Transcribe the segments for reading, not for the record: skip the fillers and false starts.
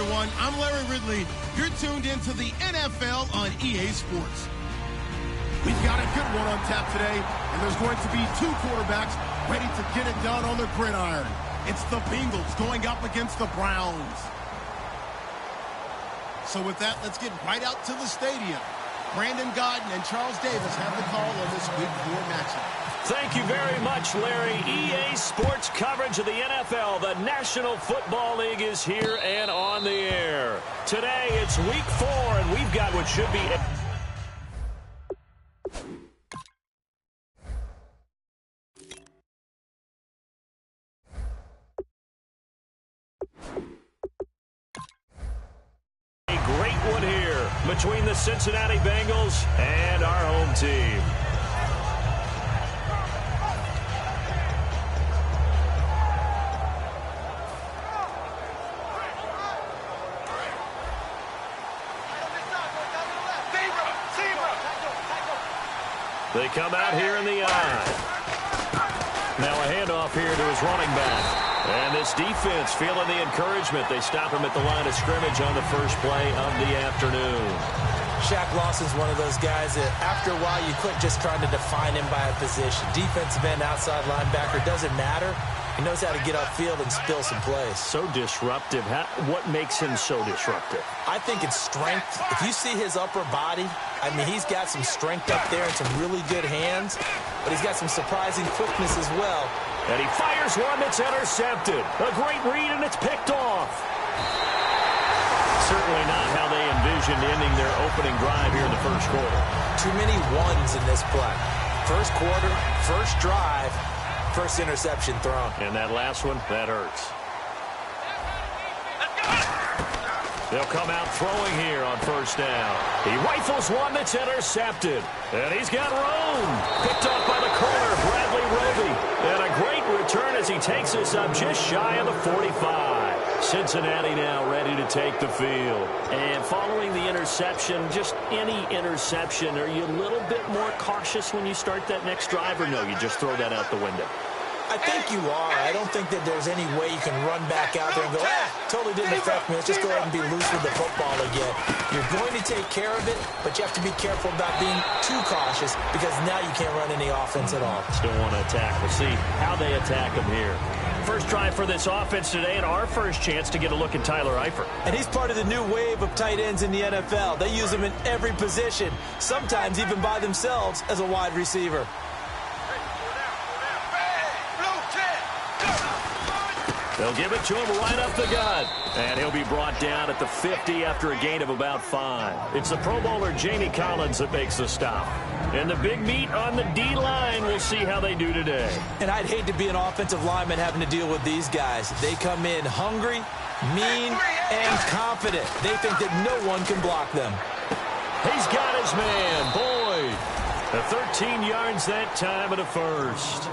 everyone. I'm Larry Ridley. You're tuned into the NFL on EA Sports. We've got a good one on tap today, and there's going to be two quarterbacks ready to get it done on the gridiron. It's the Bengals going up against the Browns. So with that, let's get right out to the stadium. Brandon Godden and Charles Davis have the call on this Week 4 matchup. Thank you very much, Larry. EA Sports coverage of the NFL. The National Football League is here and on the air. Today, it's Week 4, and we've got what should be a great one here between the Cincinnati Bengals and our home team. They come out here in the eye. Now a handoff here to his running back. And this defense feeling the encouragement. They stop him at the line of scrimmage on the first play of the afternoon. Shaq Lawson's one of those guys that after a while you quit just trying to define him by a position. Defensive end, outside linebacker, doesn't matter. He knows how to get upfield and spill some plays. So disruptive. What makes him so disruptive? I think it's strength. If you see his upper body, I mean, he's got some strength up there and some really good hands, but he's got some surprising quickness as well. And he fires one that's intercepted. A great read, and it's picked off. Certainly not how they envisioned ending their opening drive here in the first quarter. Too many ones in this play. First quarter, first drive, first interception thrown. And that last one, that hurts. They'll come out throwing here on first down. He rifles one that's intercepted. And he's got room. Picked off by the corner, Bradley Roby. And a great return as he takes us up just shy of the 45. Cincinnati now ready to take the field. And following the interception, just any interception, are you a little bit more cautious when you start that next drive, or no, you just throw that out the window? I think you are. I don't think that there's any way you can run back out there and go, totally didn't affect me. Let's just go ahead and be loose with the football again. You're going to take care of it, but you have to be careful about being too cautious because now you can't run any offense at all. Still want to attack. We'll see how they attack them here. First try for this offense today, and our first chance to get a look at Tyler Eifert. And he's part of the new wave of tight ends in the NFL. They use him in every position, sometimes even by themselves as a wide receiver. They'll give it to him right up the gut. And he'll be brought down at the 50 after a gain of about 5. It's the Pro Bowler Jamie Collins that makes the stop. And the big meat on the D-line, we'll see how they do today. And I'd hate to be an offensive lineman having to deal with these guys. They come in hungry, mean, and confident. They think that no one can block them. He's got his man, Boyd. The 13 yards that time at a first.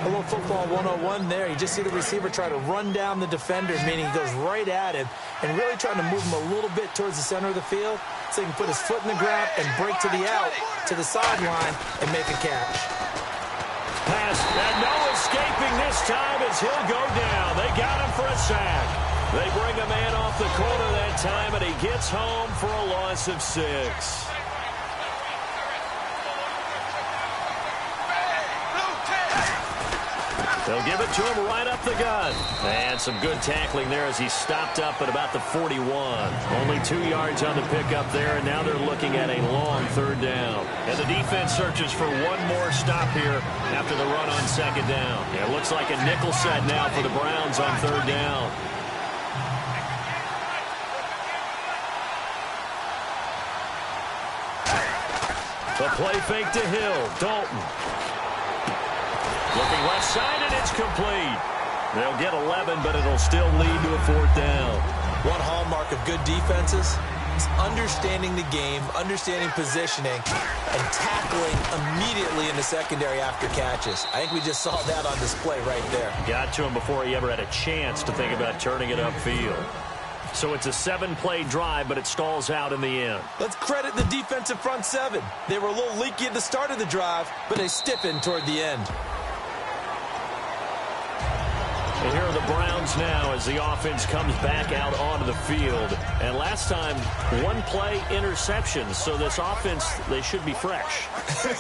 A little football 101 there. You just see the receiver try to run down the defender, meaning he goes right at him and really trying to move him a little bit towards the center of the field so he can put his foot in the ground and break to the out, to the sideline, and make a catch. Pass, and no escaping this time as he'll go down. They got him for a sack. They bring a man off the corner that time, and he gets home for a loss of 6. They'll give it to him right up the gut. And some good tackling there as he stopped up at about the 41. Only 2 yards on the pickup there, and now they're looking at a long third down. And the defense searches for one more stop here after the run on second down. It looks like a nickel set now for the Browns on third down. The play fake to Hill. Dalton. Looking left side, and it's complete. They'll get 11, but it'll still lead to a fourth down. One hallmark of good defenses is understanding the game, understanding positioning, and tackling immediately in the secondary after catches. I think we just saw that on display right there. Got to him before he ever had a chance to think about turning it upfield. So it's a 7-play drive, but it stalls out in the end. Let's credit the defensive front 7. They were a little leaky at the start of the drive, but they stiffened toward the end. And here are the Browns now as the offense comes back out onto the field. And last time, one-play interceptions. So this offense, they should be fresh.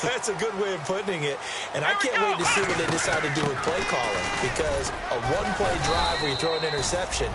That's a good way of putting it. And I can't wait to see what they decide to do with play calling. Because a one-play drive where you throw an interception,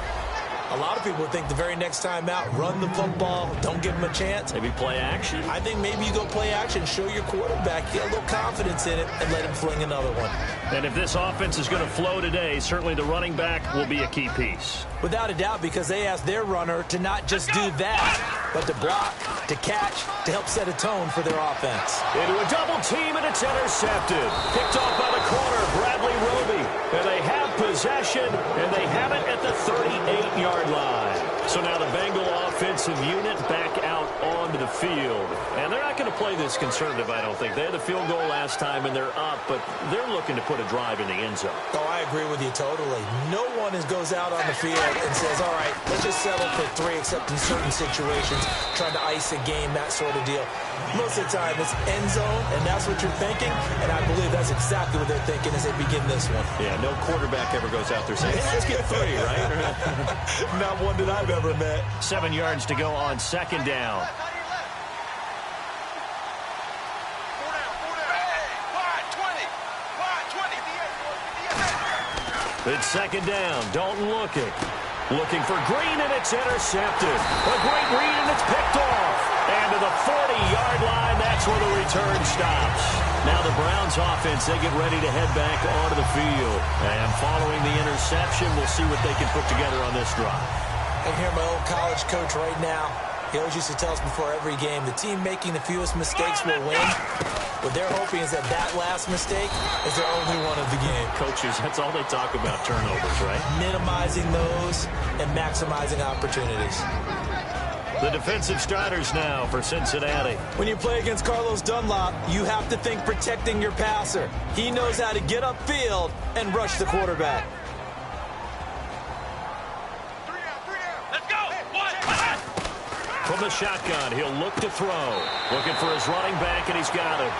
a lot of people think the very next time out, run the football, don't give them a chance. Maybe play action? I think maybe you go play action, show your quarterback, get a little confidence in it, and let him fling another one. And if this offense is going to flow today, certainly the running back will be a key piece. Without a doubt, because they asked their runner to not just do that, but to block, to catch, to help set a tone for their offense. Into a double team, and it's intercepted. Picked off by the corner, Bradley Roby. And they have possession, and they have it at the 38-yard line. So now the Bengal offensive unit back out onto the field. And they're not going to play this conservative, I don't think. They had the field goal last time, and they're up, but they're looking to put a drive in the end zone. Oh, I agree with you totally. No one goes out on the field and says, all right, let's just settle for 3, except in certain situations, trying to ice a game, that sort of deal. Most of the time, it's end zone, and that's what you're thinking, and I believe that's exactly what they're thinking as they begin this one. Yeah, no quarterback ever goes out there saying, hey, let's get 3, right? Not one that I've ever met. 7 yards to go on second down. It's second down. Dalton looking for Green, and it's intercepted. A great read, and it's picked off. And to the 40-yard line, that's where the return stops. Now the Browns offense, they get ready to head back onto the field. And following the interception, we'll see what they can put together on this drive. I hear my old college coach right now. He always used to tell us before every game, the team making the fewest mistakes will win. What they're hoping is that last mistake is their only one of the game. Coaches, that's all they talk about, turnovers, right? Minimizing those and maximizing opportunities. The defensive starters now for Cincinnati. When you play against Carlos Dunlop, you have to think protecting your passer. He knows how to get upfield and rush the quarterback. From the shotgun, he'll look to throw. Looking for his running back, and he's got it.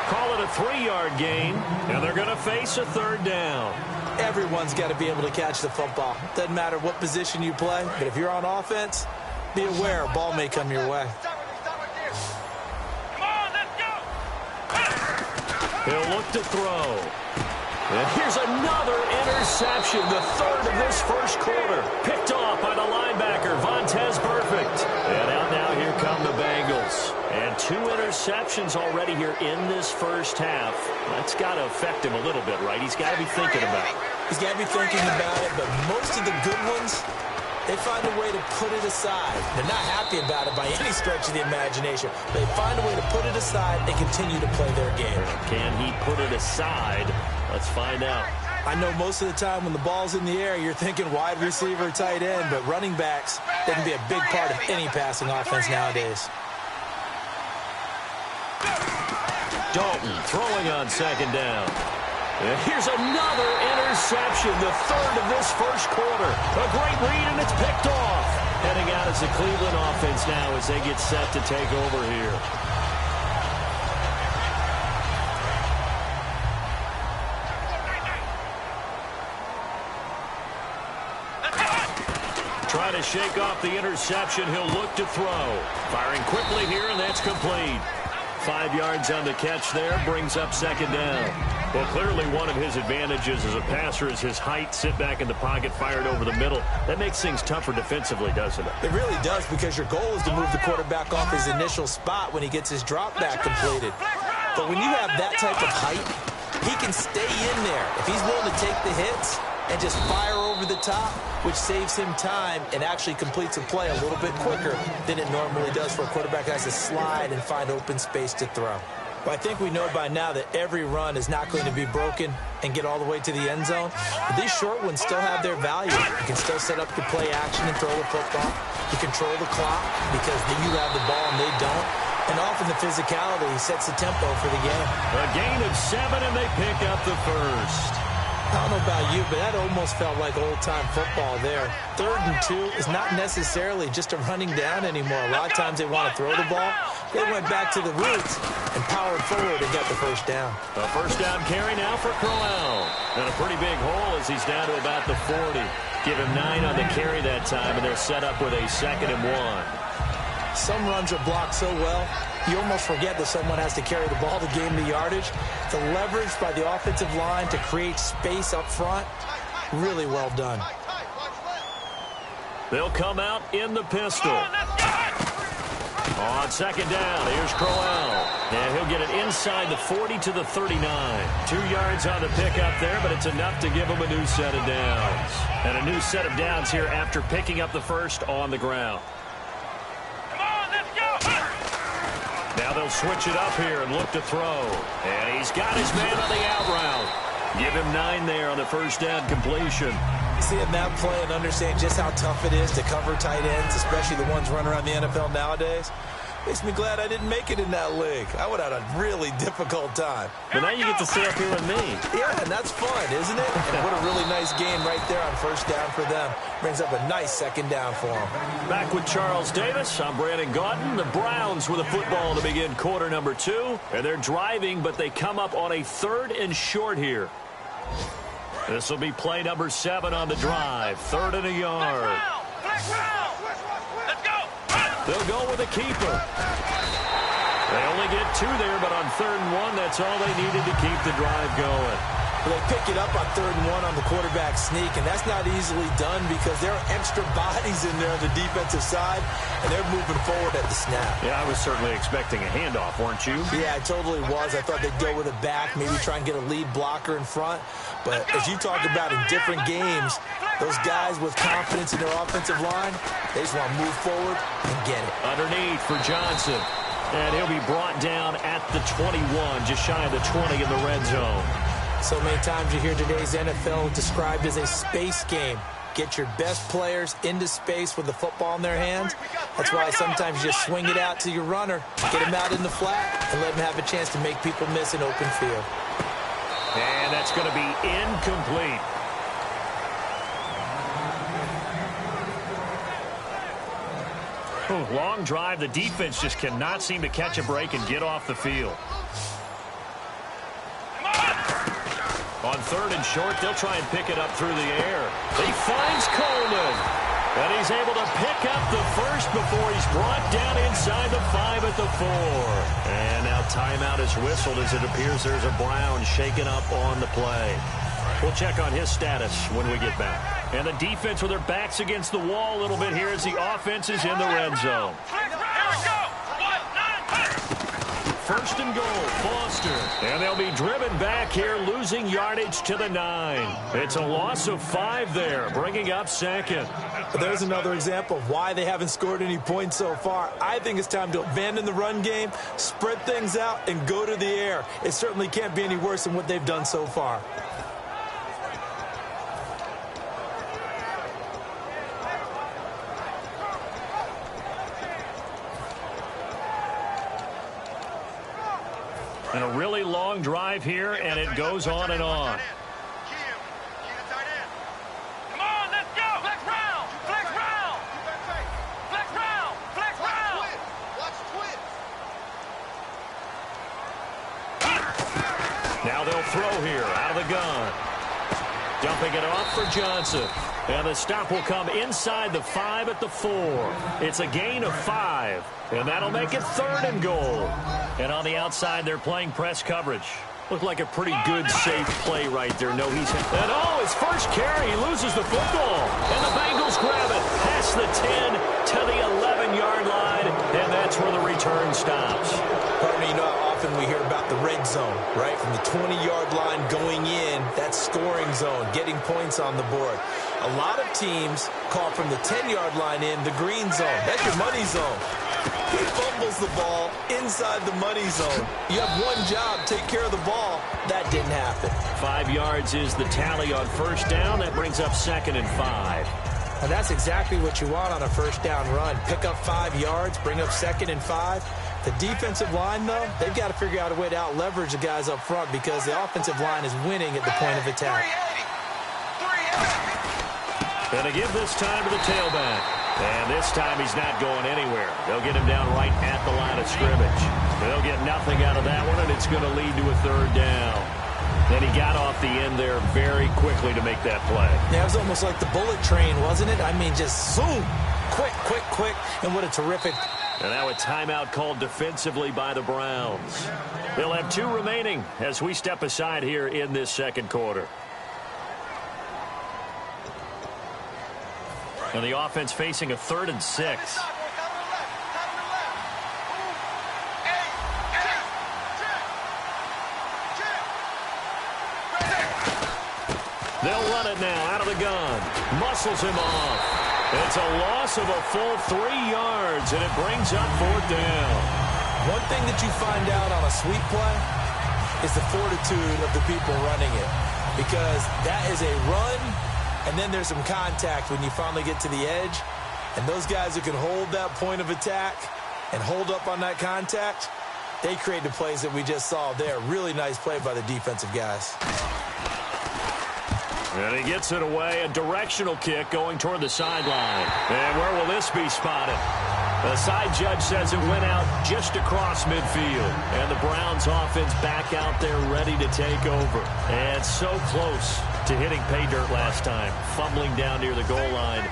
Call it a 3-yard gain, and they're going to face a third down. Everyone's got to be able to catch the football. Doesn't matter what position you play, but if you're on offense, be aware a ball may come your way. He'll look to throw. And here's another interception, the third of this first quarter. Picked off by the linebacker, Vontaze Burfict. And out now, here come the Bengals. And 2 interceptions already here in this first half. That's got to affect him a little bit, right? He's got to be thinking about it. He's got to be thinking about it, but most of the good ones, they find a way to put it aside. They're not happy about it by any stretch of the imagination. They find a way to put it aside and continue to play their game. Can he put it aside? Let's find out. I know most of the time when the ball's in the air, you're thinking wide receiver, tight end, but running backs, they can be a big part of any passing offense nowadays. Dalton throwing on second down. And here's another interception, the third of this first quarter. A great read, and it's picked off. Heading out as the Cleveland offense now as they get set to take over here. Trying to shake off the interception. He'll look to throw. Firing quickly here, and that's complete. 5 yards on the catch there, brings up second down. Well, clearly one of his advantages as a passer is his height. Sit back in the pocket, fired over the middle. That makes things tougher defensively, doesn't it? It really does, because your goal is to move the quarterback off his initial spot when he gets his drop back completed. But when you have that type of height, he can stay in there. If he's willing to take the hits and just fire over the top, which saves him time and actually completes a play a little bit quicker than it normally does for a quarterback that has to slide and find open space to throw. But I think we know by now that every run is not going to be broken and get all the way to the end zone. But these short ones still have their value. You can still set up your play action and throw the football. You control the clock because you have the ball and they don't. And often the physicality sets the tempo for the game. A gain of 7, and they pick up the first. I don't know about you, but that almost felt like old-time football there. 3rd and 2 is not necessarily just a running down anymore. A lot of times they want to throw the ball. They went back to the roots and powered forward and got the first down. A first down carry now for Crowell. And a pretty big hole as he's down to about the 40. Give him 9 on the carry that time, and they're set up with a 2nd and 1. Some runs are blocked so well, you almost forget that someone has to carry the ball to gain the yardage. The leverage by the offensive line to create space up front, really well done. They'll come out in the pistol. On 2nd down, here's Crowell. And he'll get it inside the 40 to the 39. 2 yards on the pickup there, but it's enough to give him a new set of downs. And a new set of downs here after picking up the first on the ground. Now they'll switch it up here and look to throw. And he's got his man on the out route. Give him 9 there on the first down completion. Seeing that play and understand just how tough it is to cover tight ends, especially the ones running around the NFL nowadays, makes me glad I didn't make it in that league. I would have had a really difficult time. But now you get to sit up here with me. Yeah, and that's fun, isn't it? And what a really nice game right there on first down for them. Brings up a nice 2nd down for them. Back with Charles Davis. I'm Brandon Gaudin. The Browns with a football to begin quarter number 2. And they're driving, but they come up on a 3rd and short here. This will be play number 7 on the drive. 3rd and a yard. They'll go with a keeper. They only get 2 there, but on 3rd and 1, that's all they needed to keep the drive going. Well, they pick it up on 3rd and 1 on the quarterback sneak, and that's not easily done because there are extra bodies in there on the defensive side, and they're moving forward at the snap. Yeah, I was certainly expecting a handoff, weren't you? Yeah, I totally was. I thought they'd go with a back, maybe try and get a lead blocker in front. But as you talk about in different games, those guys with confidence in their offensive line, they just want to move forward and get it. Underneath for Johnson. And he'll be brought down at the 21, just shy of the 20 in the red zone. So many times you hear today's NFL described as a space game. Get your best players into space with the football in their hands. That's why sometimes you just swing it out to your runner, get him out in the flat, and let him have a chance to make people miss an open field. And that's going to be incomplete. Ooh, long drive. The defense just cannot seem to catch a break and get off the field. On 3rd and short, they'll try and pick it up through the air. He finds Coleman. And he's able to pick up the first before he's brought down inside the 5 at the 4. And now timeout is whistled as it appears there's a Brown shaken up on the play. We'll check on his status when we get back. And the defense with their backs against the wall a little bit here as the offense is in the red zone. First and goal, Foster. And they'll be driven back here, losing yardage to the 9. It's a loss of 5 there, bringing up 2nd. There's another example of why they haven't scored any points so far. I think it's time to abandon the run game, spread things out, and go to the air. It certainly can't be any worse than what they've done so far. And a really long drive here, and it goes on and on. Come on, let's go! Flex round! Flex round! Flex round! Flex round! Watch twins! Now they'll throw here out of the gun. Dumping it off for Johnson. And the stop will come inside the 5 at the 4. It's a gain of 5. And that'll make it 3rd and goal. And on the outside, they're playing press coverage. Looked like a pretty good, safe play right there. No, he's hit. And oh, his first carry, he loses the football. And the Bengals grab it past the 10 to the 11-yard line. And that's where the return stops. Partner, you know how often we hear about the red zone, right? From the 20-yard line going in, that scoring zone, getting points on the board. A lot of teams call from the 10-yard line in the green zone. That's your money zone. He fumbles the ball inside the money zone. You have one job, take care of the ball. That didn't happen. 5 yards is the tally on first down. That brings up 2nd and 5. And that's exactly what you want on a first down run. Pick up 5 yards, bring up 2nd and 5. The defensive line, though, they've got to figure out a way to out-leverage the guys up front because the offensive line is winning at the point of attack. Going to give this time to the tailback. And this time he's not going anywhere. They'll get him down right at the line of scrimmage. They'll get nothing out of that one, and it's going to lead to a third down. Then he got off the end there very quickly to make that play. Yeah, it was almost like the bullet train, wasn't it? I mean, just zoom. Quick, quick, quick. And what a terrific... And now a timeout called defensively by the Browns. They'll have 2 remaining as we step aside here in this second quarter. And the offense facing a 3rd and 6. They'll run it now out of the gun. Muscles him off. It's a loss of a full 3 yards, and it brings up 4th down. One thing that you find out on a sweep play is the fortitude of the people running it. Because that is a run, and then there's some contact when you finally get to the edge. And those guys who can hold that point of attack and hold up on that contact, they create the plays that we just saw there. Really nice play by the defensive guys. And he gets it away, a directional kick going toward the sideline. And where will this be spotted? The side judge says it went out just across midfield. And the Browns offense back out there ready to take over. And so close to hitting pay dirt last time, fumbling down near the goal line.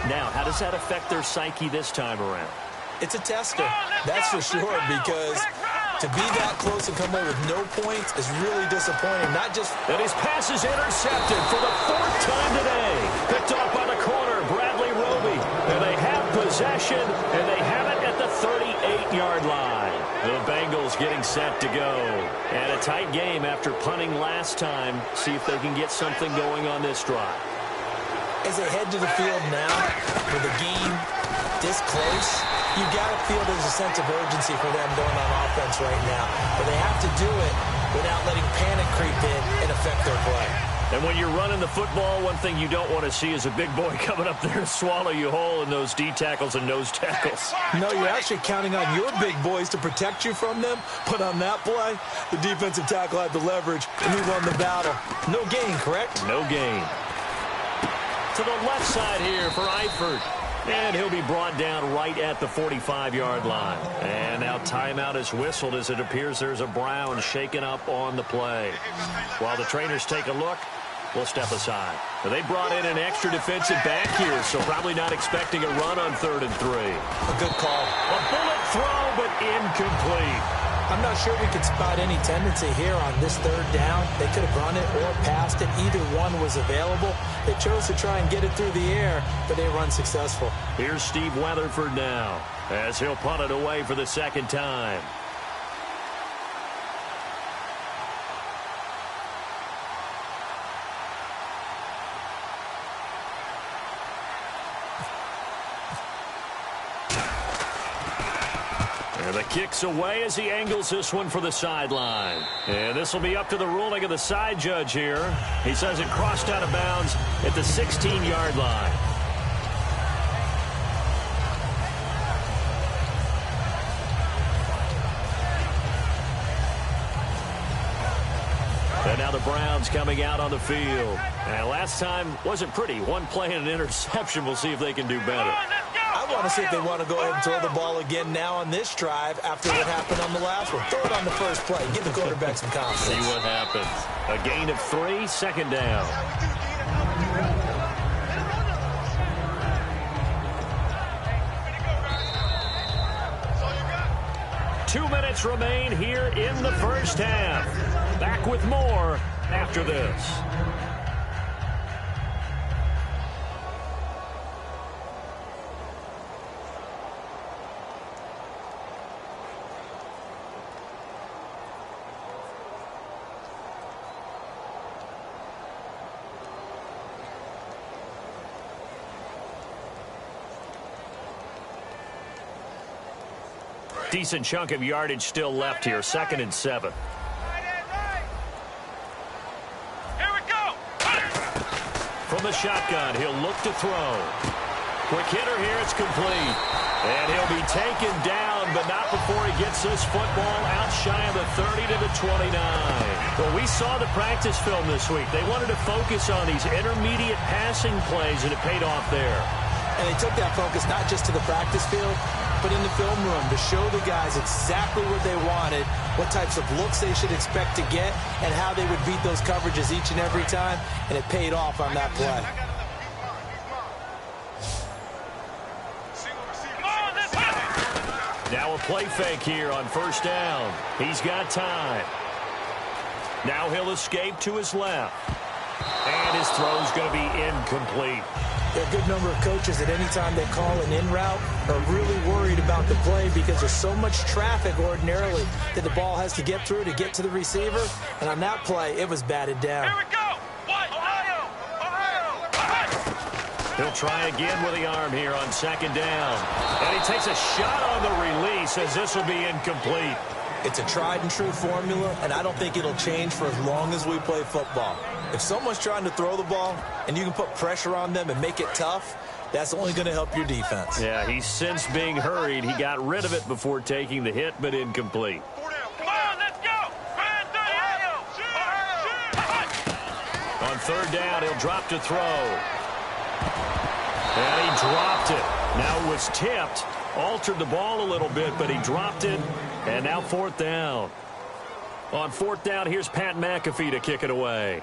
Now, how does that affect their psyche this time around? It's a tester, that's for sure, because to be that close and come away with no points is really disappointing. Not just... And his pass is intercepted for the 4th time today. Picked off by the corner, Bradley Roby. And they have possession, and they have it at the 38-yard line. The Bengals getting set to go. And a tight game after punting last time. See if they can get something going on this drive. As they head to the field now, with a game this close, you got to feel there's a sense of urgency for them going on offense right now. But they have to do it without letting panic creep in and affect their play. And when you're running the football, one thing you don't want to see is a big boy coming up there to swallow you whole in those D tackles and nose tackles. No, you're actually counting on your big boys to protect you from them. But on that play, the defensive tackle had the leverage, and he won the battle. No gain, correct? No gain. To the left side here for Eifert. And he'll be brought down right at the 45-yard line. And now timeout is whistled as it appears there's a Brown shaken up on the play. While the trainers take a look, we'll step aside. They brought in an extra defensive back here, so probably not expecting a run on 3rd and 3. A good call. A bullet throw, but incomplete. I'm not sure we could spot any tendency here on this 3rd down. They could have run it or passed it. Either one was available. They chose to try and get it through the air, but they were unsuccessful. Here's Steve Weatherford now as he'll punt it away for the 2nd time. And the kick's away as he angles this one for the sideline. And this will be up to the ruling of the side judge here. He says it crossed out of bounds at the 16-yard line. And now the Browns coming out on the field. And last time wasn't pretty. One play and an interception. We'll see if they can do better. I want to see if they want to go ahead and throw the ball again now on this drive after what happened on the last one. Throw it on the first play. Give the quarterback some confidence. See what happens. A gain of 3, 2nd down. Two minutes remain here in the first half. Back with more after this. Decent chunk of yardage still left here. 2nd and 7. Here we go. From the shotgun, he'll look to throw. Quick hitter here, it's complete. And he'll be taken down, but not before he gets this football out shy of the 30 to the 29. Well, we saw the practice film this week. They wanted to focus on these intermediate passing plays, and it paid off there. And they took that focus not just to the practice field, but in the film room to show the guys exactly what they wanted, what types of looks they should expect to get, and how they would beat those coverages each and every time, and it paid off on that play. Now a play fake here on first down. He's got time. Now he'll escape to his left. And his throw's going to be incomplete. There are a good number of coaches that any time they call an in route are really worried about the play because there's so much traffic ordinarily that the ball has to get through to get to the receiver. And on that play, it was batted down. Here we go. Ohio. He'll try again with the arm here on second down. And he takes a shot on the release as this will be incomplete. It's a tried-and-true formula, and I don't think it'll change for as long as we play football. If someone's trying to throw the ball and you can put pressure on them and make it tough, that's only going to help your defense. Yeah, he's since being hurried. He got rid of it before taking the hit, but incomplete. Come on, let's go. On third down, he'll drop to throw. And he dropped it. Now it was tipped, altered the ball a little bit, but he dropped it. And now fourth down. On fourth down, here's Pat McAfee to kick it away.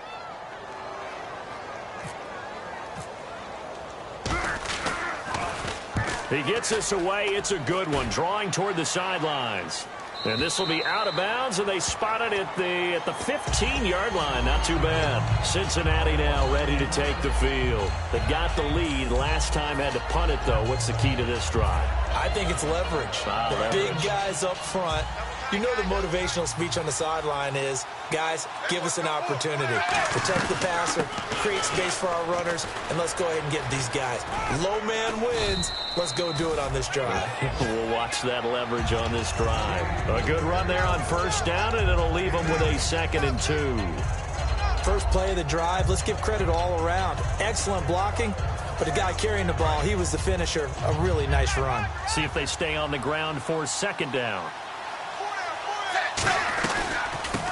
He gets this away. It's a good one, drawing toward the sidelines. And this will be out of bounds, and they spot it at the 15-yard line. Not too bad. Cincinnati now ready to take the field. They got the lead. Last time had to punt it, though. What's the key to this drive? I think it's leverage. Big guys up front. You know the motivational speech on the sideline is, guys, give us an opportunity. Protect the passer, create space for our runners, and let's go ahead and get these guys. Low man wins. Let's go do it on this drive. We'll watch that leverage on this drive. A good run there on first down, and it'll leave them with a 2nd and 2. First play of the drive, let's give credit all around. Excellent blocking, but the guy carrying the ball, he was the finisher. A really nice run. See if they stay on the ground for 2nd down.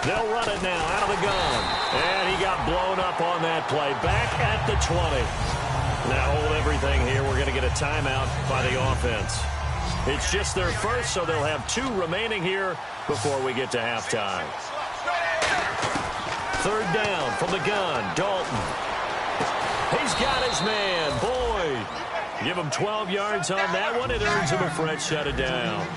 They'll run it now out of the gun. And he got blown up on that play. Back at the 20. Now hold everything here. We're going to get a timeout by the offense. It's just their first, so they'll have 2 remaining here before we get to halftime. Third down from the gun. Dalton. He's got his man, Boyd. Give him 12 yards on that one. It earns him a fresh set of downs.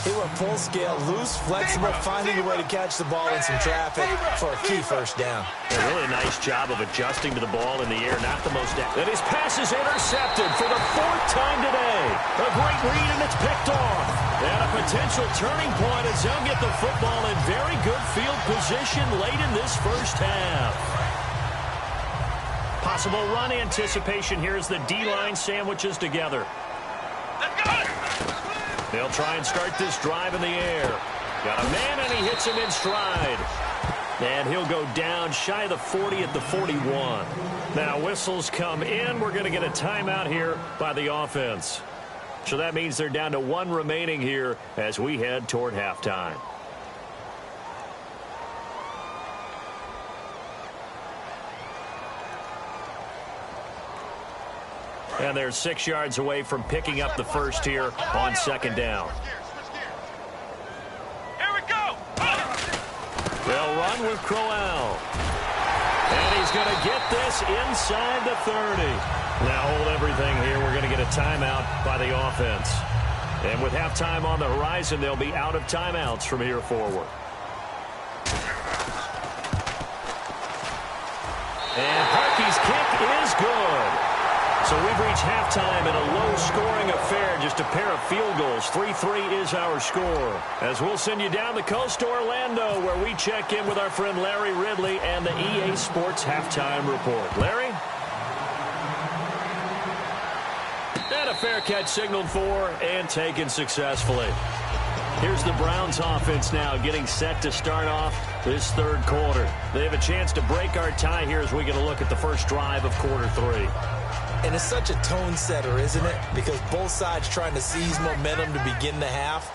He went full scale, loose, flexible, finding a way to catch the ball in some traffic for a key first down. A really nice job of adjusting to the ball in the air, not the most. And his pass is intercepted for the 4th time today. A great read, and it's picked off. And a potential turning point as they'll get the football in very good field position late in this first half. Possible run anticipation here as the D-line sandwiches together. They'll try and start this drive in the air. Got a man, and he hits him in stride. And he'll go down shy of the 40 at the 41. Now whistles come in. We're going to get a timeout here by the offense. So that means they're down to 1 remaining here as we head toward halftime. And they're 6 yards away from picking up the first here on 2nd down. Here we go. They'll run with Crowell. And he's going to get this inside the 30. Now hold everything here. We're going to get a timeout by the offense. And with halftime on the horizon, they'll be out of timeouts from here forward. And Parkey's kick is good. So we've reached halftime in a low-scoring affair, just a pair of field goals. 3-3 is our score. As we'll send you down the coast to Orlando, where we check in with our friend Larry Ridley and the EA Sports Halftime Report. Larry? And a fair catch signaled for and taken successfully. Here's the Browns offense now getting set to start off this 3rd quarter. They have a chance to break our tie here as we get a look at the first drive of quarter 3. And it's such a tone setter, isn't it? Because both sides trying to seize momentum to begin the half.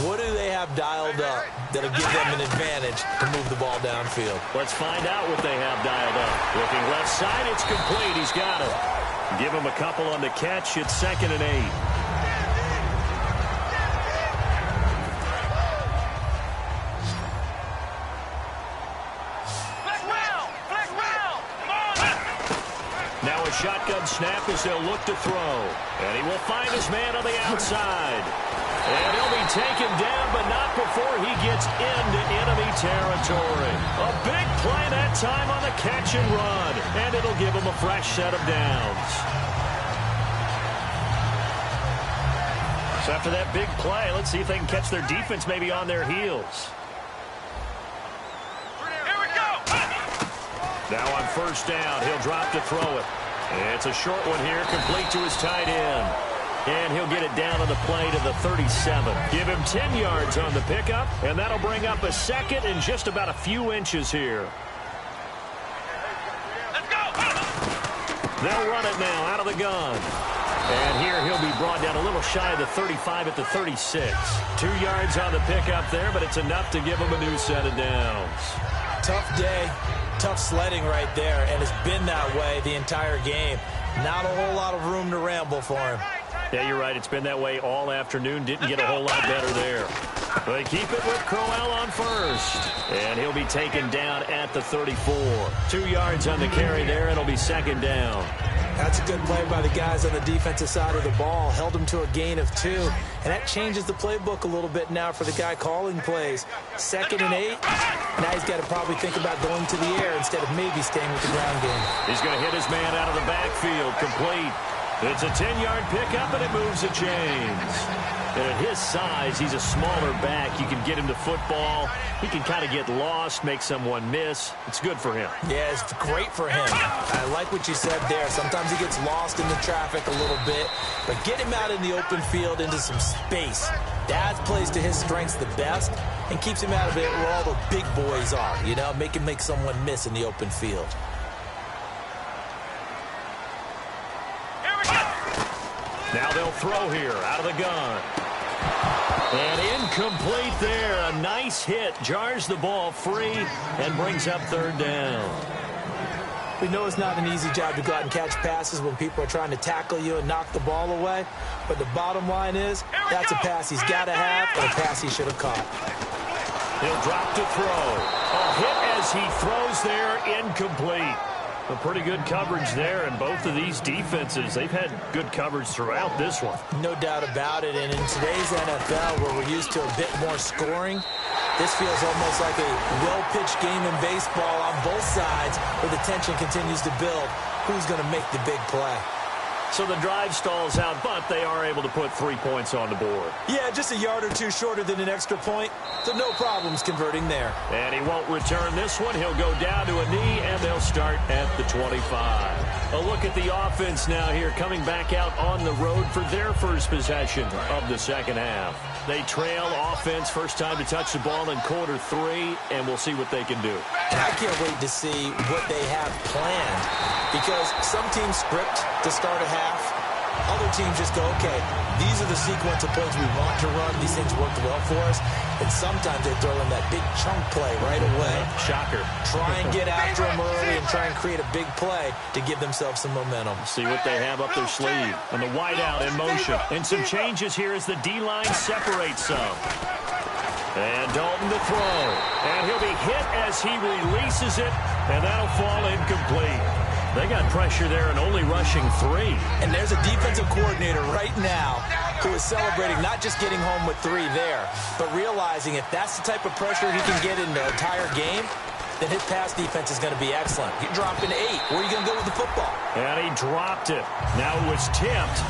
What do they have dialed up that'll give them an advantage to move the ball downfield? Let's find out what they have dialed up. Looking left side, it's complete. He's got it. Give him a couple on the catch. It's 2nd and 8. Now a shotgun snap as they'll look to throw. And he will find his man on the outside. And he'll be taken down, but not before he gets into enemy territory. A big play that time on the catch and run. And it'll give him a fresh set of downs. So after that big play, let's see if they can catch their defense maybe on their heels. Here we go. Now on 1st down, he'll drop to throw it. It's a short one here, complete to his tight end. And he'll get it down on the play to the 37. Give him 10 yards on the pickup, and that'll bring up a 2nd and just about a few inches here. Let's go. They'll run it now out of the gun. And here he'll be brought down a little shy of the 35 at the 36. 2 yards on the pickup there, but it's enough to give him a new set of downs. Tough day, tough sledding right there, and it's been that way the entire game. Not a whole lot of room to ramble for him. Yeah, you're right. It's been that way all afternoon. Didn't get a whole lot better there. They keep it with Crowell on 1st. And he'll be taken down at the 34. 2 yards on the carry there, and it'll be 2nd down. That's a good play by the guys on the defensive side of the ball. Held him to a gain of 2. And that changes the playbook a little bit now for the guy calling plays. 2nd and 8. Now he's got to probably think about going to the air instead of maybe staying with the ground game. He's going to hit his man out of the backfield. Complete. It's a 10-yard pickup, and it moves the chains. And at his size, he's a smaller back. You can get him to football. He can kind of get lost, make someone miss. It's good for him. Yeah, it's great for him. I like what you said there. Sometimes he gets lost in the traffic a little bit, but get him out in the open field into some space. That plays to his strengths the best and keeps him out of it where all the big boys are, you know, make him make someone miss in the open field. Now they'll throw here out of the gun. And incomplete there. A nice hit. Jars the ball free and brings up 3rd down. We know it's not an easy job to go out and catch passes when people are trying to tackle you and knock the ball away. But the bottom line is, that's a pass he's got to have and a pass he should have caught. He'll drop to throw. A hit as he throws there. Incomplete. A pretty good coverage there, and both of these defenses, they've had good coverage throughout this one. No doubt about it, and in today's NFL, where we're used to a bit more scoring, this feels almost like a well-pitched game in baseball on both sides, where the tension continues to build. Who's going to make the big play? So the drive stalls out, but they are able to put 3 points on the board. Yeah, just a yard or two shorter than an extra point, so no problems converting there. And he won't return this one. He'll go down to a knee, and they'll start at the 25. A look at the offense now here, coming back out on the road for their first possession of the 2nd half. They trail offense, first time to touch the ball in quarter 3, and we'll see what they can do. And I can't wait to see what they have planned, because some teams script to start a half. Other teams just go, okay, these are the sequence of plays we want to run. These things worked well for us. And sometimes they throw in that big chunk play right away. Shocker. Try and get after them early and try and create a big play to give themselves some momentum. See what they have up their sleeve. And the wideout in motion. And some changes here as the D-line separates some. And Dalton to throw. And he'll be hit as he releases it. And that'll fall incomplete. They got pressure there and only rushing 3. And there's a defensive coordinator right now who is celebrating not just getting home with 3 there, but realizing if that's the type of pressure he can get in the entire game, then his pass defense is going to be excellent. You're dropping 8. Where are you going to go with the football? And he dropped it. Now it was tipped.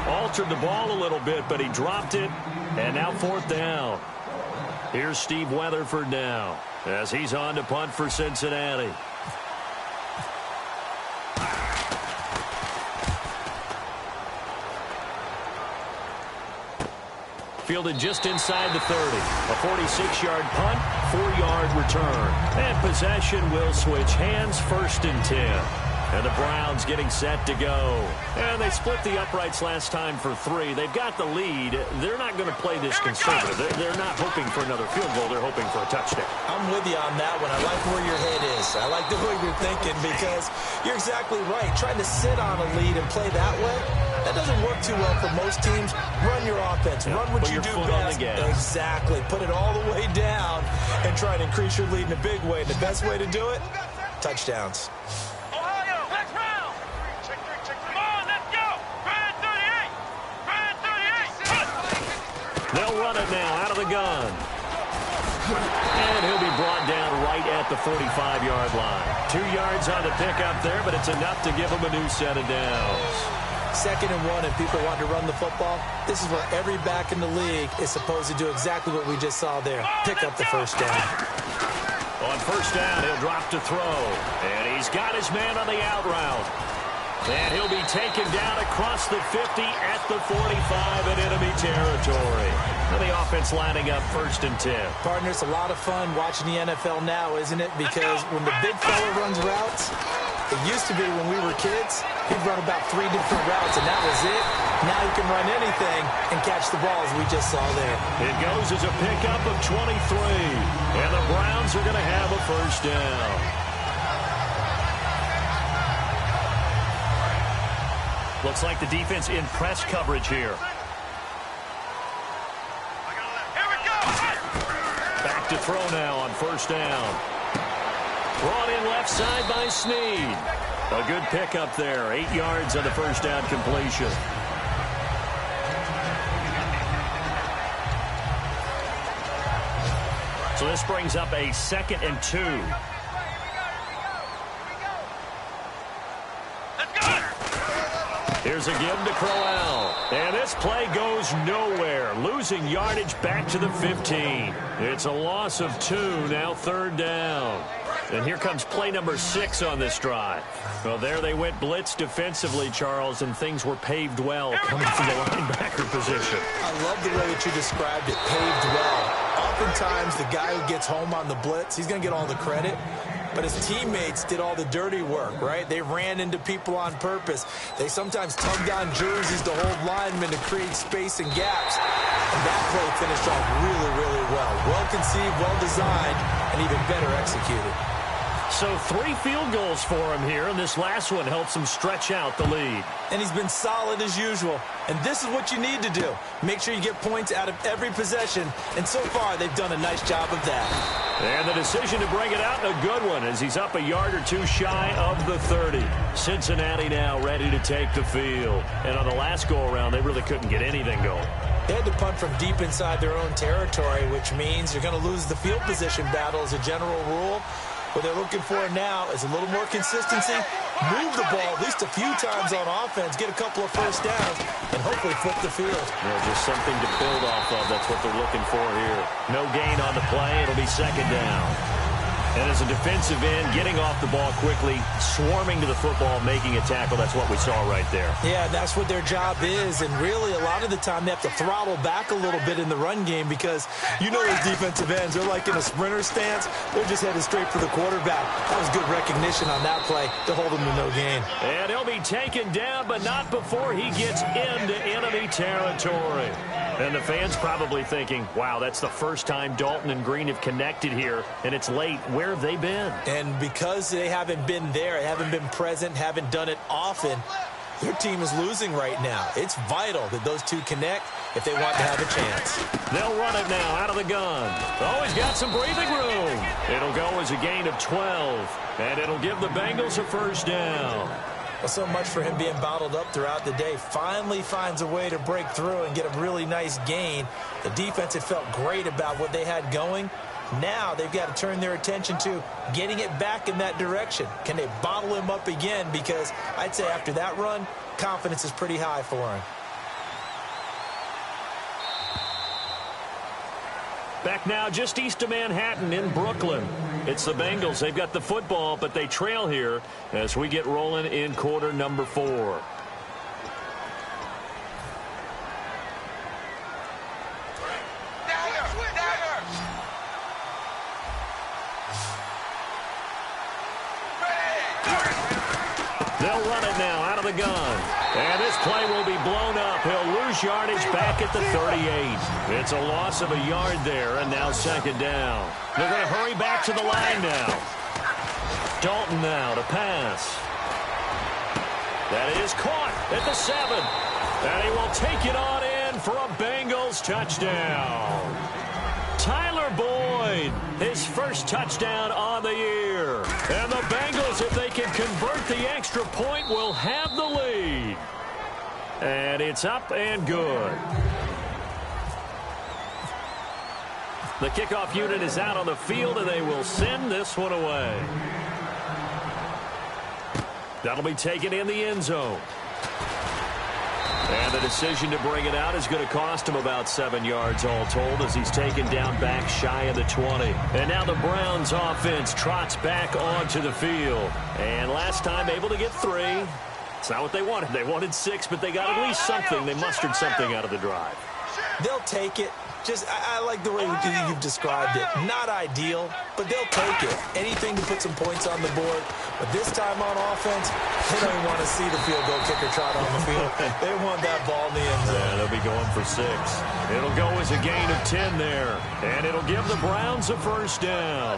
Altered the ball a little bit, but he dropped it. And now 4th down. Here's Steve Weatherford now as he's on to punt for Cincinnati. Fielded just inside the 30. A 46-yard punt, 4-yard return. And possession will switch hands, 1st and 10. And the Browns getting set to go. And they split the uprights last time for 3. They've got the lead. They're not going to play this conservative. They're not hoping for another field goal. They're hoping for a touchdown. I'm with you on that one. I like where your head is. I like the way you're thinking because you're exactly right. Trying to sit on a lead and play that way, that doesn't work too well for most teams. Run your offense. Run what you do best. Exactly. Put it all the way down and try to increase your lead in a big way. And the best way to do it, touchdowns. They'll run it now out of the gun. And he'll be brought down right at the 45-yard line. 2 yards on the pickup there, but it's enough to give him a new set of downs. 2nd and 1, and people want to run the football. This is where every back in the league is supposed to do exactly what we just saw there. Pick up the 1st down. On 1st down, he'll drop to throw. And he's got his man on the out route. And he'll be taken down across the 50 at the 45 in enemy territory. And the offense lining up 1st and 10. Partner, it's a lot of fun watching the NFL now, isn't it? Because when the big fella runs routes, it used to be when we were kids, he'd run about 3 different routes, and that was it. Now he can run anything and catch the ball, as we just saw there. It goes as a pickup of 23. And the Browns are going to have a 1st down. Looks like the defense in press coverage here. Back to throw now on 1st down. Brought in left side by Snead. A good pickup there. 8 yards on the 1st down completion. So this brings up a 2nd and 2. Here's a give to Crowell. And this play goes nowhere. Losing yardage back to the 15. It's a loss of 2, now 3rd down. And here comes play number 6 on this drive. Well, there they went blitz defensively, Charles, and things were paved well coming from the linebacker position. I love the way that you described it, paved well. Oftentimes, the guy who gets home on the blitz, he's going to get all the credit. But his teammates did all the dirty work, right? They ran into people on purpose. They sometimes tugged on jerseys to hold linemen to create space and gaps. And that play finished off really, really well. Well-conceived, well-designed, and even better executed. So 3 field goals for him here, and this last one helps him stretch out the lead. And he's been solid as usual. And this is what you need to do. Make sure you get points out of every possession. And so far, they've done a nice job of that. And the decision to bring it out, a good one, as he's up a yard or 2 shy of the 30. Cincinnati now ready to take the field. And on the last go-around, they really couldn't get anything going. They had to punt from deep inside their own territory, which means you're going to lose the field position battle as a general rule. What they're looking for now is a little more consistency, move the ball at least a few times on offense, get a couple of 1st downs, and hopefully flip the field. Yeah, just something to build off of. That's what they're looking for here. No gain on the play. It'll be 2nd down. And as a defensive end, getting off the ball quickly, swarming to the football, making a tackle, that's what we saw right there. Yeah, that's what their job is. And really, a lot of the time, they have to throttle back a little bit in the run game because you know those defensive ends, they're like in a sprinter stance. They're just headed straight for the quarterback. That was good recognition on that play to hold him to no gain. And he'll be taken down, but not before he gets into enemy territory. And the fans probably thinking, wow, that's the first time Dalton and Green have connected here, and it's late. Where have they been? And because they haven't been there, haven't been present, haven't done it often, their team is losing right now. It's vital that those two connect if they want to have a chance. They'll run it now out of the gun. Oh, he's got some breathing room. It'll go as a gain of 12, and it'll give the Bengals a 1st down. Well, so much for him being bottled up throughout the day. Finally finds a way to break through and get a really nice gain. The defense had felt great about what they had going. Now they've got to turn their attention to getting it back in that direction. Can they bottle him up again? Because I'd say after that run, confidence is pretty high for him. Back now just east of Manhattan in Brooklyn. It's the Bengals. They've got the football, but they trail here as we get rolling in quarter number 4. They'll run it now out of the gun. And this play will be blown up. He'll lose yardage back at the 38. It's a loss of a yard there, and now second down. They're going to hurry back to the line now. Dalton now to pass. That is caught at the 7. And he will take it on in for a Bengals touchdown. Tyler Boyd, his first touchdown on the year. And the Bengals, if they can convert the extra point, will have the lead. And it's up and good. The kickoff unit is out on the field, and they will send this one away. That'll be taken in the end zone. And the decision to bring it out is going to cost him about 7 yards all told as he's taken down back shy of the 20. And now the Browns offense trots back onto the field. And last time able to get 3. It's not what they wanted. They wanted 6, but they got at least something. They mustered something out of the drive. They'll take it. I like the way you've described it. Not ideal, but they'll take it. Anything to put some points on the board. But this time on offense, they don't even want to see the field goal kicker trot on the field. They want that ball in the end zone. Yeah, they'll be going for 6. It'll go as a gain of 10 there. And it'll give the Browns a first down.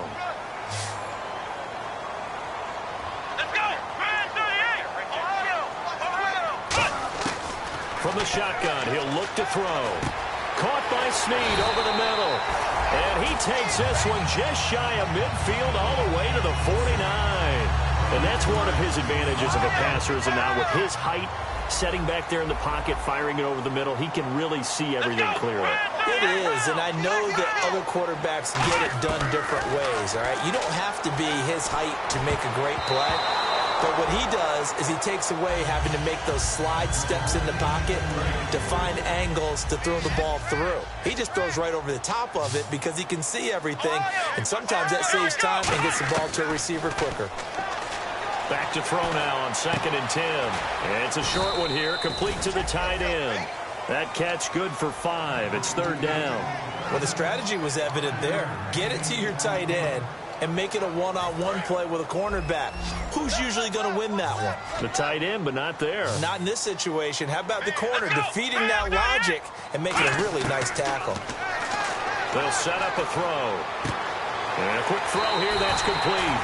Let's go. From the shotgun, he'll look to throw. Caught by Snead over the middle. And he takes this one just shy of midfield all the way to the 49. And that's one of his advantages of a passer, is now with his height, setting back there in the pocket, firing it over the middle, he can really see everything clearly. It is, and I know that other quarterbacks get it done different ways, all right? You don't have to be his height to make a great play. But what he does is he takes away having to make those slide steps in the pocket to find angles to throw the ball through. He just throws right over the top of it because he can see everything, and sometimes that saves time and gets the ball to a receiver quicker. Back to throw now on 2nd and 10. And it's a short one here, complete to the tight end. That catch good for 5. It's 3rd down. Well, the strategy was evident there. Get it to your tight end and make it a one-on-one play with a cornerback. Who's usually going to win that one? The tight end, but not there. Not in this situation. How about the corner defeating that logic and making a really nice tackle? They'll set up a throw. And a quick throw here, that's complete.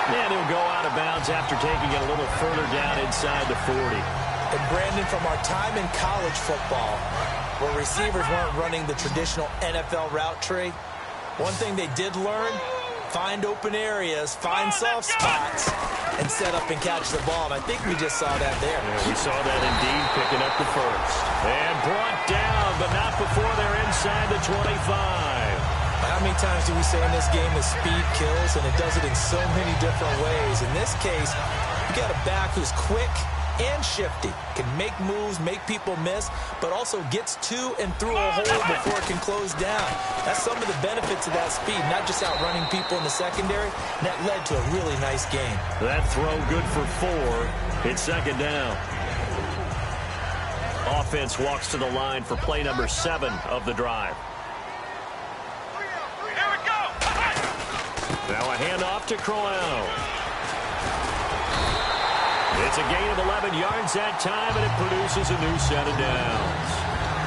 And he'll go out of bounds after taking it a little further down inside the 40. And Brandon, from our time in college football, where receivers weren't running the traditional NFL route tree, one thing they did learn: find open areas, find soft spots, and set up and catch the ball. And I think we just saw that there. Yeah, we saw that indeed, picking up the first. And brought down, but not before they're inside the 25. How many times do we say in this game that speed kills, and it does it in so many different ways? In this case, you got a back who's quick and shifty, can make moves, make people miss, but also gets to and through a hole before it can close down. That's some of the benefits of that speed, not just outrunning people in the secondary. And that led to a really nice game. That throw good for 4. It's 2nd down. Offense walks to the line for play number 7 of the drive. Here we go. Now a handoff to Crowell. It's a gain of 11 yards that time, and it produces a new set of downs.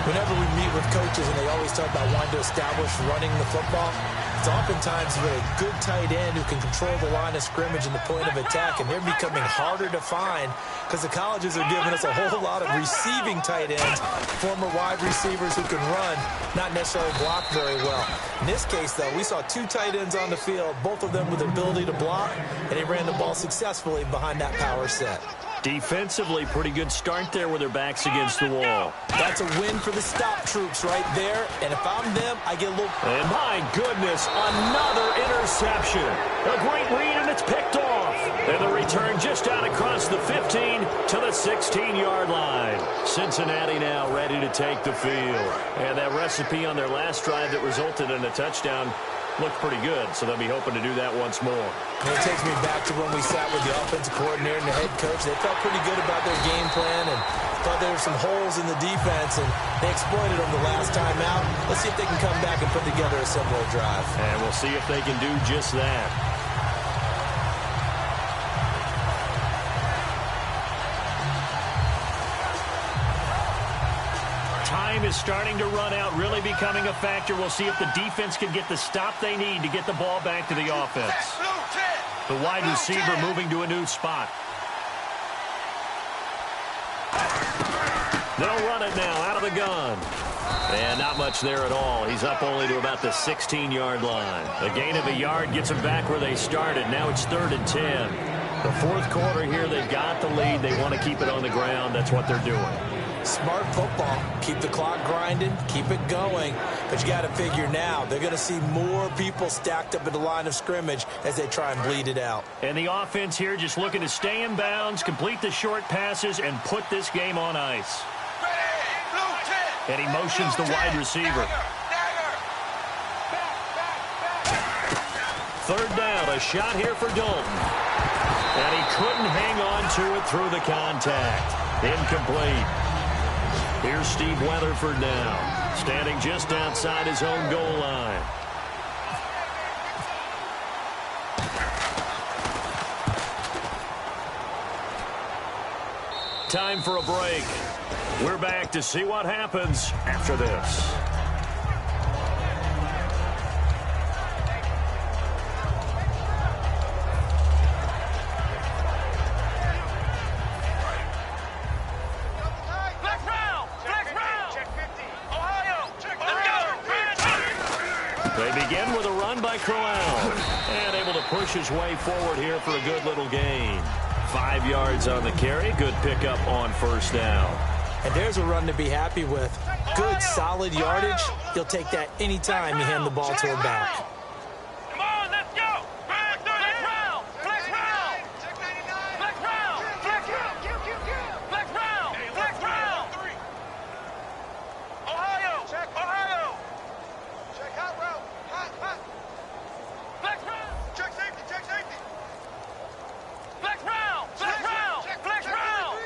Whenever we meet with coaches and they always talk about wanting to establish running the football, it's oftentimes with a good tight end who can control the line of scrimmage and the point of attack, and they're becoming harder to find because the colleges are giving us a whole lot of receiving tight ends, former wide receivers who can run, not necessarily block very well. In this case, though, we saw 2 tight ends on the field, both of them with the ability to block, and they ran the ball successfully behind that power set. Defensively, pretty good start there with their backs against the wall. That's a win for the stop troops right there, and if I'm them, I get a little... And my goodness, another interception. A great read, and it's picked off. And the return just out across the 15 to the 16-yard line. Cincinnati now ready to take the field. And that recipe on their last drive that resulted in a touchdown looked pretty good, so they'll be hoping to do that once more. And it takes me back to when we sat with the offensive coordinator and the head coach. They felt pretty good about their game plan and thought there were some holes in the defense, and they exploited them the last time out. Let's see if they can come back and put together a similar drive. And we'll see if they can do just that. Time is starting to run out, really becoming a factor. We'll see if the defense can get the stop they need to get the ball back to the offense. The wide receiver moving to a new spot. They'll run it now out of the gun. And not much there at all. He's up only to about the 16-yard line. A gain of a yard gets them back where they started. Now it's 3rd and 10. The fourth quarter here, they've got the lead. They want to keep it on the ground. That's what they're doing. Smart football. Keep the clock grinding. Keep it going. But you got to figure now, they're going to see more people stacked up at the line of scrimmage as they try and bleed it out. And the offense here just looking to stay in bounds, complete the short passes, and put this game on ice. And he motions the wide receiver. 3rd down, a shot here for Dalton. And he couldn't hang on to it through the contact. Incomplete. Here's Steve Weatherford now, standing just outside his own goal line. Time for a break. We're back to see what happens after this. They begin with a run by Crowell. And able to push his way forward here for a good little gain. 5 yards on the carry. Good pickup on 1st down. And there's a run to be happy with. Good, solid yardage. He'll take that anytime you hand the ball to him back. Come on, let's go. Flex round. Flex round. Flex round. Flex round. Flex round. Flex round. Ohio. Check. Ohio. Check hot route. Hot. Flex round. Check safety. Check safety. Flex round. Flex round. Flex round.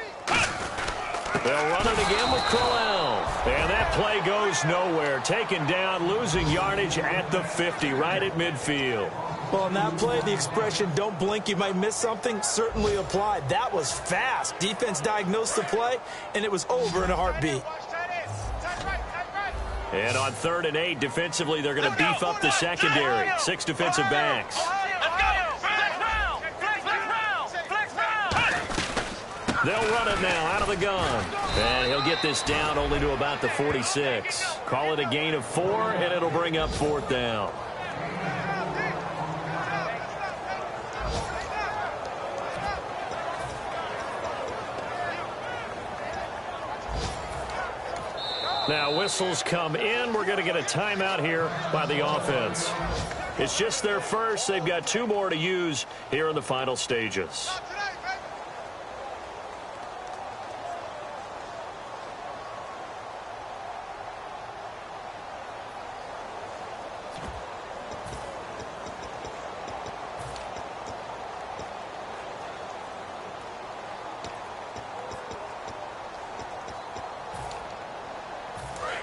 They'll run it again with Crowell. And that play goes nowhere. Taken down, losing yardage at the 50, right at midfield. Well, on that play, the expression, don't blink, you might miss something, certainly applied. That was fast. Defense diagnosed the play, and it was over in a heartbeat. And on 3rd and 8, defensively, they're going to beef up the secondary. 6 defensive backs. They'll run it now out of the gun. And he'll get this down only to about the 46. Call it a gain of 4, and it'll bring up 4th down. Now whistles come in. We're going to get a timeout here by the offense. It's just their first. They've got 2 more to use here in the final stages.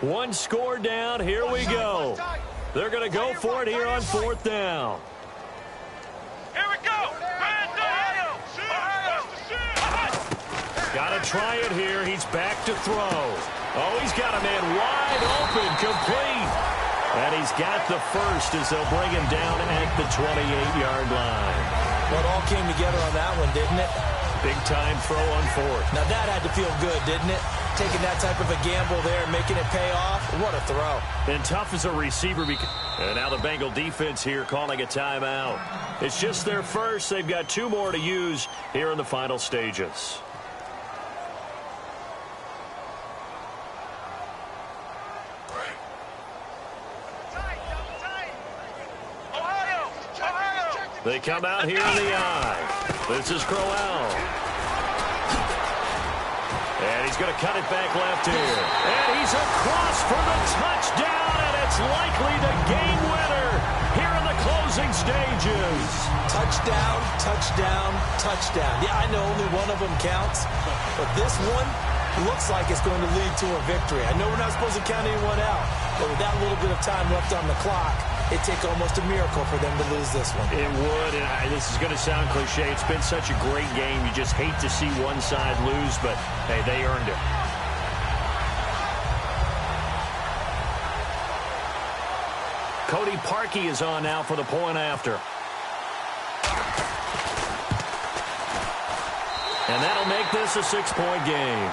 One score down. Here we go. They're going to go for it here on 4th down. Here we go. Got to try it here. He's back to throw. Oh, he's got a man wide open, complete. And he's got the first as they'll bring him down at the 28-yard line. Well, it all came together on that one, didn't it? Big-time throw on 4th. Now, that had to feel good, didn't it? Taking that type of a gamble there, making it pay off. What a throw. And tough as a receiver. And now the Bengal defense here calling a timeout. It's just their first. They've got 2 more to use here in the final stages. They come out here in the eye. This is Crowell. And he's going to cut it back left here. And he's across for the touchdown, and it's likely the game winner here in the closing stages. Touchdown, touchdown, touchdown. Yeah, I know only one of them counts, but this one looks like it's going to lead to a victory. I know we're not supposed to count anyone out, but with that little bit of time left on the clock, it'd take almost a miracle for them to lose this one. It would, and this is going to sound cliche. It's been such a great game. You just hate to see one side lose, but, hey, they earned it. Cody Parkey is on now for the point after. And that'll make this a 6-point game.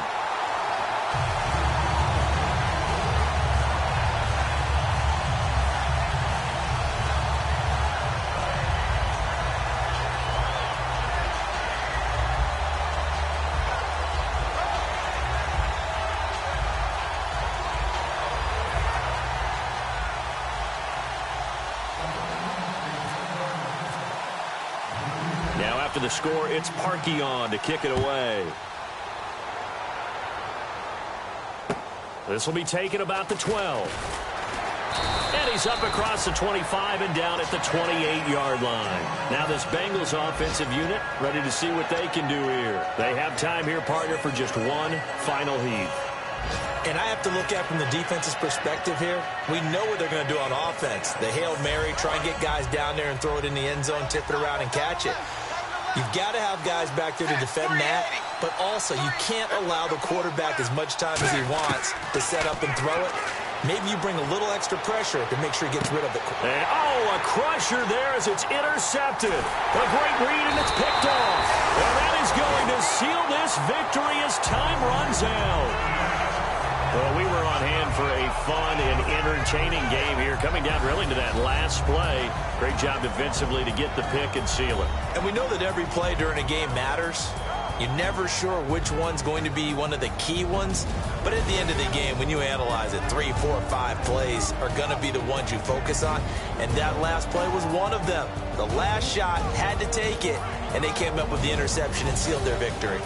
The score, it's Parkey on to kick it away. This will be taken about the 12. And he's up across the 25 and down at the 28-yard line. Now this Bengals offensive unit ready to see what they can do here. They have time here, partner, for just one final heave. And I have to look at from the defense's perspective here. We know what they're going to do on offense. The Hail Mary, try and get guys down there and throw it in the end zone, tip it around and catch it. You've got to have guys back there to defend that, but also you can't allow the quarterback as much time as he wants to set up and throw it. Maybe you bring a little extra pressure to make sure he gets rid of it. And, a crusher there as it's intercepted. A great read, and it's picked off. And that is going to seal this victory as time runs out. Well, we were on hand for a fun and entertaining game here, coming down really to that last play. Great job defensively to get the pick and seal it. And we know that every play during a game matters. You're never sure which one's going to be one of the key ones. But at the end of the game, when you analyze it, 3, 4, 5 plays are going to be the ones you focus on. And that last play was one of them. The last shot had to take it, and they came up with the interception and sealed their victory.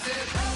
That's it.